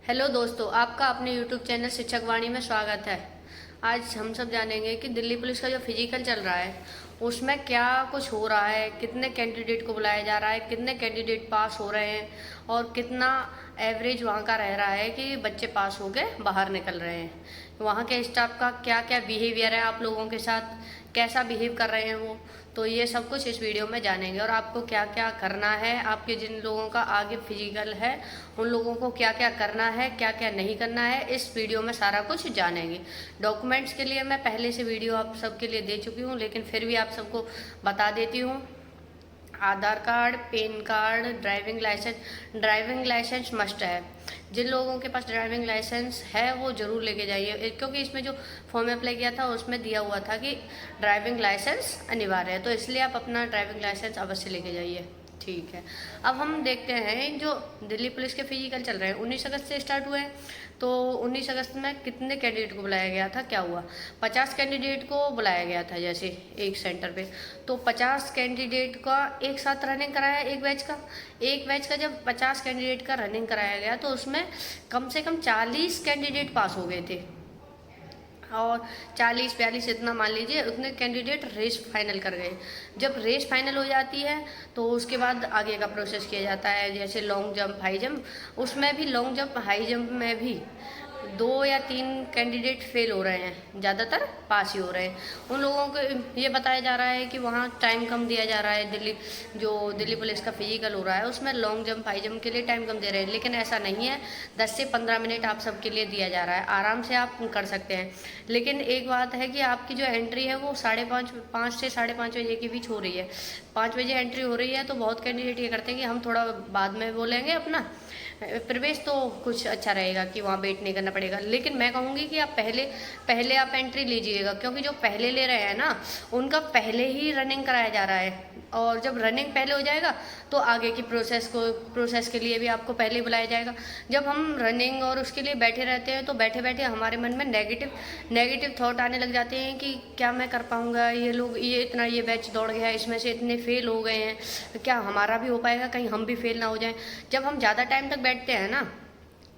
Hello दोस्तों, आपका अपने यूट्यूब चैनल शिक्षक वाणी में स्वागत है। आज हम सब जानेंगे कि दिल्ली पुलिस का जो फिजिकल चल रहा है उसमें क्या कुछ हो रहा है, कितने कैंडिडेट को बुलाया जा रहा है, कितने कैंडिडेट पास हो रहे हैं और कितना एवरेज वहाँ का रह रहा है कि बच्चे पास होके बाहर निकल रहे हैं। वहाँ के स्टाफ का क्या क्या बिहेवियर है, आप लोगों के साथ कैसा बिहेव कर रहे हैं वो, तो ये सब कुछ इस वीडियो में जानेंगे। और आपको क्या क्या करना है, आपके जिन लोगों का आगे फिजिकल है उन लोगों को क्या क्या करना है, क्या क्या नहीं करना है, इस वीडियो में सारा कुछ जानेंगे। डॉक्यूमेंट्स के लिए मैं पहले से वीडियो आप सबके लिए दे चुकी हूँ, लेकिन फिर भी आप सबको बता देती हूँ। Aadhaar card, PAN card, driving licence must है। जिन लोगों के पास ड्राइविंग लाइसेंस है वो ज़रूर लेके जाइए, क्योंकि इसमें जो फॉर्म अप्लाई किया था उसमें दिया हुआ था कि ड्राइविंग लाइसेंस अनिवार्य है, तो इसलिए आप अपना ड्राइविंग लाइसेंस अवश्य लेके जाइए। ठीक है, अब हम देखते हैं जो दिल्ली पुलिस के फिजिकल चल रहे हैं 19 अगस्त से स्टार्ट हुए हैं। तो 19 अगस्त में कितने कैंडिडेट को बुलाया गया था, क्या हुआ? 50 कैंडिडेट को बुलाया गया था जैसे एक सेंटर पे, तो 50 कैंडिडेट का एक साथ रनिंग कराया। एक बैच का जब 50 कैंडिडेट का रनिंग कराया गया तो उसमें कम से कम 40 कैंडिडेट पास हो गए थे, और 40-42 इतना मान लीजिए उतने कैंडिडेट रेस फाइनल कर गए। जब रेस फाइनल हो जाती है तो उसके बाद आगे का प्रोसेस किया जाता है, जैसे लॉन्ग जंप, हाई जंप। उसमें भी लॉन्ग जंप, हाई जंप में भी 2 या 3 कैंडिडेट फेल हो रहे हैं, ज़्यादातर पास ही हो रहे हैं। उन लोगों को ये बताया जा रहा है कि वहाँ टाइम कम दिया जा रहा है। दिल्ली पुलिस का फिजिकल हो रहा है उसमें लॉन्ग जंप, हाई जंप के लिए टाइम कम दे रहे हैं, लेकिन ऐसा नहीं है। 10 से 15 मिनट आप सबके लिए दिया जा रहा है, आराम से आप कर सकते हैं। लेकिन एक बात है कि आपकी जो एंट्री है वो 5:30 से 5:30 बजे के बीच हो रही है। 5 बजे एंट्री हो रही है तो बहुत कैंडिडेट ये करते हैं कि हम थोड़ा बाद में बोलेंगे अपना प्रवेश, तो कुछ अच्छा रहेगा कि वहाँ वेट नहीं करना पड़ेगा। लेकिन मैं कहूँगी कि आप पहले आप एंट्री लीजिएगा, क्योंकि जो पहले ले रहे हैं ना उनका पहले ही रनिंग कराया जा रहा है, और जब रनिंग पहले हो जाएगा तो आगे की प्रोसेस के लिए भी आपको पहले ही बुलाया जाएगा। जब हम रनिंग और उसके लिए बैठे रहते हैं तो बैठे बैठे हमारे मन में नेगेटिव थॉट आने लग जाते हैं कि क्या मैं कर पाऊँगा, ये बैच दौड़ गया, इसमें से इतने फेल हो गए हैं, क्या हमारा भी हो पाएगा, कहीं हम भी फेल ना हो जाएं। जब हम ज़्यादा टाइम तक बैठते हैं ना,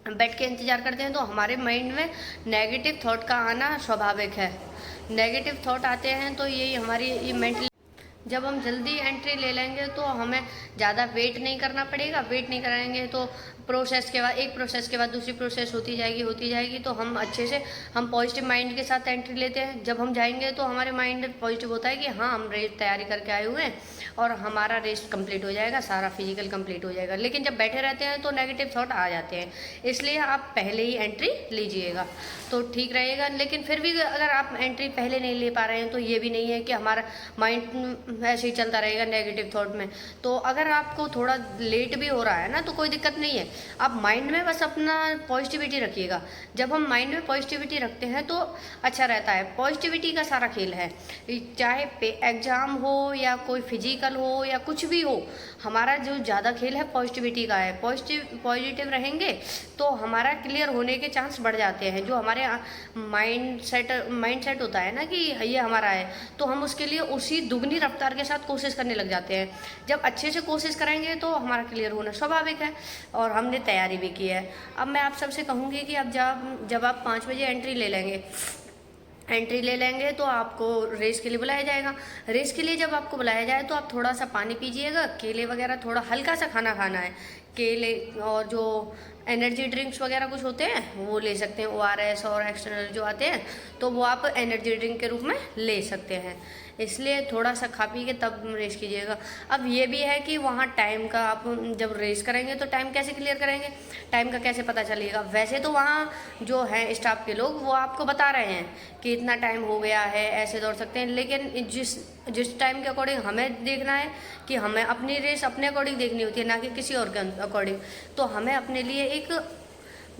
बैठ के इंतज़ार करते हैं, तो हमारे माइंड में नेगेटिव थॉट का आना स्वाभाविक है। नेगेटिव थॉट आते हैं तो यही हमारी मेंटली, जब हम जल्दी एंट्री ले लेंगे तो हमें ज़्यादा वेट नहीं करना पड़ेगा। वेट नहीं कराएंगे तो एक प्रोसेस के बाद दूसरी प्रोसेस होती जाएगी, तो हम अच्छे से पॉजिटिव माइंड के साथ एंट्री लेते हैं। जब हम जाएंगे तो हमारे माइंड पॉजिटिव होता है कि हाँ, हम रेस तैयारी करके आए हुए हैं और हमारा रेस कंप्लीट हो जाएगा, सारा फिजिकल कंप्लीट हो जाएगा। लेकिन जब बैठे रहते हैं तो नेगेटिव थॉट आ जाते हैं, इसलिए आप पहले ही एंट्री लीजिएगा तो ठीक रहेगा। लेकिन फिर भी अगर आप एंट्री पहले नहीं ले पा रहे हैं तो ये भी नहीं है कि हमारा माइंड ऐसे ही चलता रहेगा नेगेटिव थॉट में। तो अगर आपको थोड़ा लेट भी हो रहा है ना तो कोई दिक्कत नहीं है, आप माइंड में बस अपना पॉजिटिविटी रखिएगा। जब हम माइंड में पॉजिटिविटी रखते हैं तो अच्छा रहता है। पॉजिटिविटी का सारा खेल है, चाहे एग्ज़ाम हो या कोई फिजिकल हो या कुछ भी हो, हमारा जो ज़्यादा खेल है पॉजिटिविटी का है। पॉजिटिव रहेंगे तो हमारा क्लियर होने के चांस बढ़ जाते हैं। जो हमारे माइंड सेट होता है ना कि ये हमारा है, तो हम उसके लिए उसी दुगनी रफ्तार के साथ कोशिश करने लग जाते हैं। जब अच्छे से कोशिश करेंगे तो हमारा क्लियर होना स्वाभाविक है, और हमने तैयारी भी की है। अब मैं आप सबसे कहूँगी कि अब जब आप 5 बजे एंट्री ले लेंगे तो आपको रेस के लिए बुलाया जाएगा। रेस के लिए जब आपको बुलाया जाए तो आप थोड़ा सा पानी पीजिएगा, केले वगैरह, थोड़ा हल्का सा खाना खाना है। केले और जो एनर्जी ड्रिंक्स वगैरह कुछ होते हैं वो ले सकते हैं, ORS और एक्सटर्नल जो आते हैं, तो वो आप एनर्जी ड्रिंक के रूप में ले सकते हैं। इसलिए थोड़ा सा खा पी के तब रेस कीजिएगा। अब ये भी है कि वहाँ टाइम का, आप जब रेस करेंगे तो टाइम कैसे क्लियर करेंगे, टाइम का कैसे पता चलेगा? वैसे तो वहाँ जो है स्टाफ के लोग वो आपको बता रहे हैं कि इतना टाइम हो गया है, ऐसे दौड़ सकते हैं, लेकिन जिस टाइम के अकॉर्डिंग हमें देखना है कि हमें अपनी रेस अपने अकॉर्डिंग देखनी होती है, ना कि किसी और के अकॉर्डिंग। तो हमें अपने लिए एक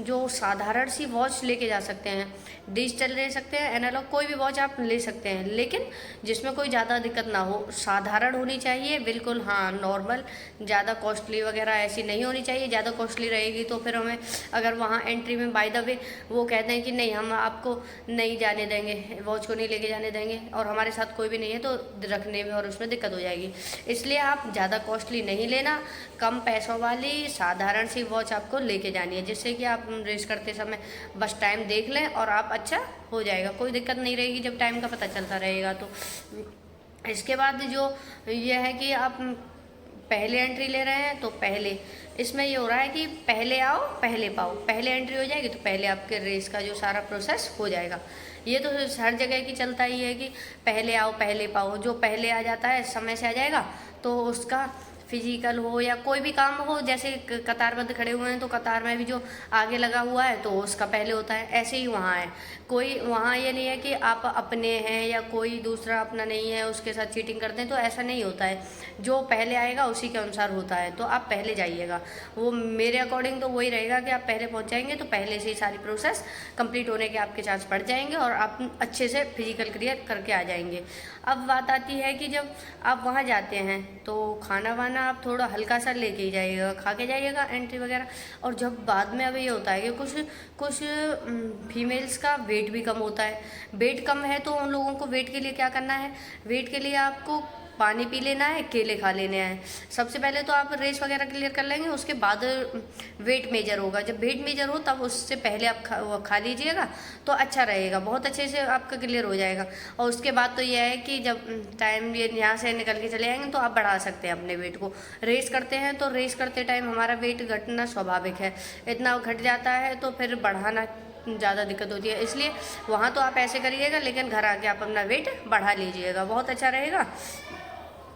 जो साधारण सी वॉच लेके जा सकते हैं, डिजिटल ले सकते हैं, एनालॉग, कोई भी वॉच आप ले सकते हैं, लेकिन जिसमें कोई ज़्यादा दिक्कत ना हो, साधारण होनी चाहिए बिल्कुल, हाँ नॉर्मल, ज़्यादा कॉस्टली वगैरह ऐसी नहीं होनी चाहिए। ज़्यादा कॉस्टली रहेगी तो फिर हमें अगर वहाँ एंट्री में बाय द वे वो कहते हैं कि नहीं, हम आपको नहीं जाने देंगे, वॉच को नहीं लेके जाने देंगे, और हमारे साथ कोई भी नहीं है, तो रखने में और उसमें दिक्कत हो जाएगी। इसलिए आप ज़्यादा कॉस्टली नहीं लेना, कम पैसों वाली साधारण सी वॉच आपको लेके जानी है, जिससे कि आप रेस करते समय बस टाइम देख लें और आप अच्छा हो जाएगा, कोई दिक्कत नहीं रहेगी जब टाइम का पता चलता रहेगा तो। इसके बाद जो ये है कि आप पहले एंट्री ले रहे हैं तो पहले इसमें ये हो रहा है कि पहले आओ पहले पाओ, पहले एंट्री हो जाएगी तो पहले आपके रेस का जो सारा प्रोसेस हो जाएगा। ये तो हर जगह की चलता ही है कि पहले आओ पहले पाओ, जो पहले आ जाता है समय से आ जाएगा तो उसका फिजिकल हो या कोई भी काम हो, जैसे कतारबद्ध खड़े हुए हैं तो कतार में भी जो आगे लगा हुआ है तो उसका पहले होता है, ऐसे ही वहाँ है। कोई वहाँ ये नहीं है कि आप अपने हैं या कोई दूसरा अपना नहीं है उसके साथ चीटिंग करते हैं, तो ऐसा नहीं होता है। जो पहले आएगा उसी के अनुसार होता है, तो आप पहले जाइएगा। वो मेरे अकॉर्डिंग तो वही रहेगा कि आप पहले पहुँच जाएंगे तो पहले से ही सारी प्रोसेस कंप्लीट होने के आपके चांस बढ़ जाएंगे और आप अच्छे से फिजिकल क्लियर करके आ जाएंगे। अब बात आती है कि जब आप वहाँ जाते हैं तो खाना वाना आप थोड़ा हल्का सा लेके ही जाइएगा, खा के जाइएगा एंट्री वगैरह। और जब बाद में अब ये होता है कि कुछ फीमेल्स का वेट भी कम होता है। वेट कम है तो उन लोगों को वेट के लिए क्या करना है, वेट के लिए आपको पानी पी लेना है, केले खा लेने हैं। सबसे पहले तो आप रेस वगैरह क्लियर कर लेंगे, उसके बाद वेट मेजर होगा। जब वेट मेजर हो तब उससे पहले आप खा लीजिएगा तो अच्छा रहेगा, बहुत अच्छे से आपका क्लियर हो जाएगा। और उसके बाद तो यह है कि जब टाइम ये यहाँ से निकल के चले आएंगे तो आप बढ़ा सकते हैं अपने वेट को। रेस करते हैं तो रेस करते टाइम हमारा वेट घटना स्वाभाविक है, इतना घट जाता है तो फिर बढ़ाना ज़्यादा दिक्कत होती है। इसलिए वहाँ तो आप ऐसे करिएगा, लेकिन घर आके आप अपना वेट बढ़ा लीजिएगा, बहुत अच्छा रहेगा।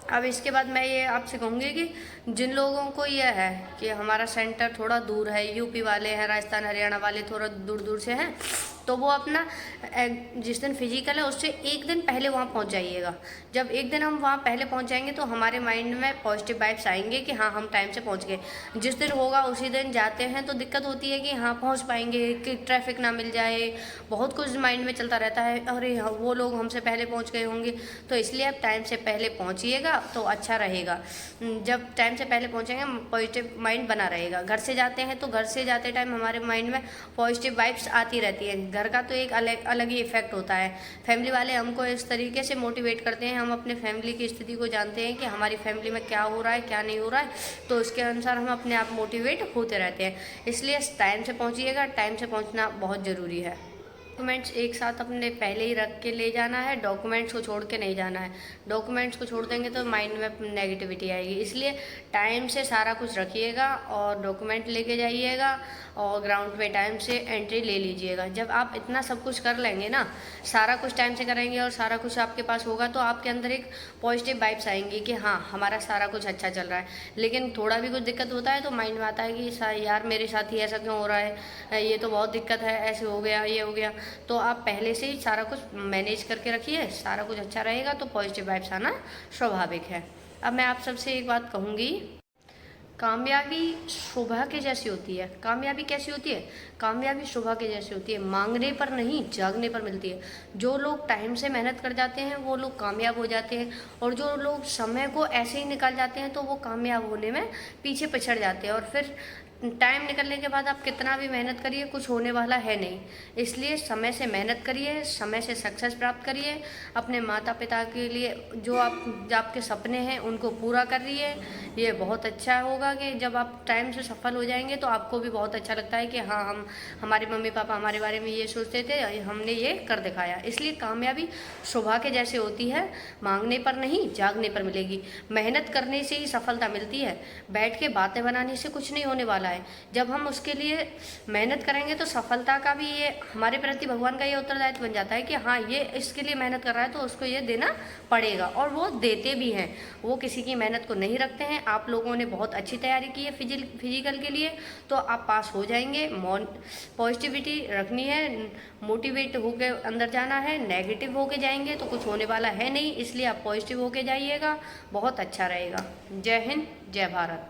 अब इसके बाद मैं ये आपसे कहूँगी कि जिन लोगों को यह है कि हमारा सेंटर थोड़ा दूर है, यूपी वाले हैं, राजस्थान हरियाणा वाले थोड़ा दूर दूर से हैं, तो वो अपना जिस दिन फिजिकल है उससे एक दिन पहले वहाँ पहुँच जाइएगा। जब एक दिन हम वहाँ पहले पहुँच जाएंगे तो हमारे माइंड में पॉजिटिव वाइब्स आएंगे कि हाँ हम टाइम से पहुँच गए। जिस दिन होगा उसी दिन जाते हैं तो दिक्कत होती है कि हाँ पहुँच पाएंगे कि ट्रैफिक ना मिल जाए, बहुत कुछ माइंड में चलता रहता है, अरे वो लोग हमसे पहले पहुँच गए होंगे। तो इसलिए आप टाइम से पहले पहुँचिएगा तो अच्छा रहेगा। जब टाइम से पहले पहुँचेंगे पॉजिटिव माइंड बना रहेगा। घर से जाते हैं तो घर से जाते टाइम हमारे माइंड में पॉजिटिव वाइब्स आती रहती है। घर का तो एक अलग ही इफेक्ट होता है। फैमिली वाले हमको इस तरीके से मोटिवेट करते हैं, हम अपने फैमिली की स्थिति को जानते हैं कि हमारी फैमिली में क्या हो रहा है क्या नहीं हो रहा है, तो उसके अनुसार हम अपने आप मोटिवेट होते रहते हैं। इसलिए टाइम से पहुँचिएगा, टाइम से पहुँचना बहुत ज़रूरी है। डॉक्यूमेंट्स एक साथ अपने पहले ही रख के ले जाना है, डॉक्यूमेंट्स को छोड़ के नहीं जाना है। डॉक्यूमेंट्स को छोड़ देंगे तो माइंड में नेगेटिविटी आएगी, इसलिए टाइम से सारा कुछ रखिएगा और डॉक्यूमेंट लेके जाइएगा और ग्राउंड पे टाइम से एंट्री ले लीजिएगा। जब आप इतना सब कुछ कर लेंगे ना, सारा कुछ टाइम से करेंगे और सारा कुछ आपके पास होगा तो आपके अंदर एक पॉजिटिव वाइब्स आएंगी कि हाँ हमारा सारा कुछ अच्छा चल रहा है। लेकिन थोड़ा भी कुछ दिक्कत होता है तो माइंड में आता है कि यार मेरे साथ ही ऐसा क्यों हो रहा है, ये तो बहुत दिक्कत है, ऐसे हो गया ये हो गया। तो आप पहले से ही सारा कुछ मैनेज करके रखिए, सारा कुछ अच्छा रहेगा तो पॉजिटिव वाइब्स आना स्वाभाविक है। अब मैं आप सबसे एक बात कहूँगी, कामयाबी सुबह के जैसी होती है। कामयाबी कैसी होती है? कामयाबी सुबह के जैसी होती है, मांगने पर नहीं जागने पर मिलती है। जो लोग टाइम से मेहनत कर जाते हैं वो लोग कामयाब हो जाते हैं, और जो लोग समय को ऐसे ही निकाल जाते हैं तो वो कामयाब होने में पीछे पिछड़ जाते हैं। और फिर टाइम निकलने के बाद आप कितना भी मेहनत करिए कुछ होने वाला है नहीं। इसलिए समय से मेहनत करिए, समय से सक्सेस प्राप्त करिए, अपने माता पिता के लिए जो आपके सपने हैं उनको पूरा करिए। ये बहुत अच्छा होगा कि जब आप टाइम से सफल हो जाएंगे तो आपको भी बहुत अच्छा लगता है कि हाँ हमारे मम्मी पापा हमारे बारे में ये सोचते थे, हमने ये कर दिखाया। इसलिए कामयाबी सुबह के जैसे होती है, मांगने पर नहीं जागने पर मिलेगी। मेहनत करने से ही सफलता मिलती है, बैठ के बातें बनाने से कुछ नहीं होने वाला है। जब हम उसके लिए मेहनत करेंगे तो सफलता का भी ये हमारे प्रति भगवान का ये उत्तरदायित्व बन जाता है कि हाँ ये इसके लिए मेहनत कर रहा है तो उसको ये देना पड़ेगा, और वो देते भी हैं। वो किसी की मेहनत को नहीं रखते हैं। आप लोगों ने बहुत अच्छी तैयारी की है फिजिकल के लिए तो आप पास हो जाएंगे। पॉजिटिविटी रखनी है, मोटिवेट होकर अंदर जाना है, नेगेटिव होके जाएंगे तो कुछ होने वाला है नहीं। इसलिए आप पॉजिटिव होके जाइएगा, बहुत अच्छा रहेगा। जय हिंद, जय भारत।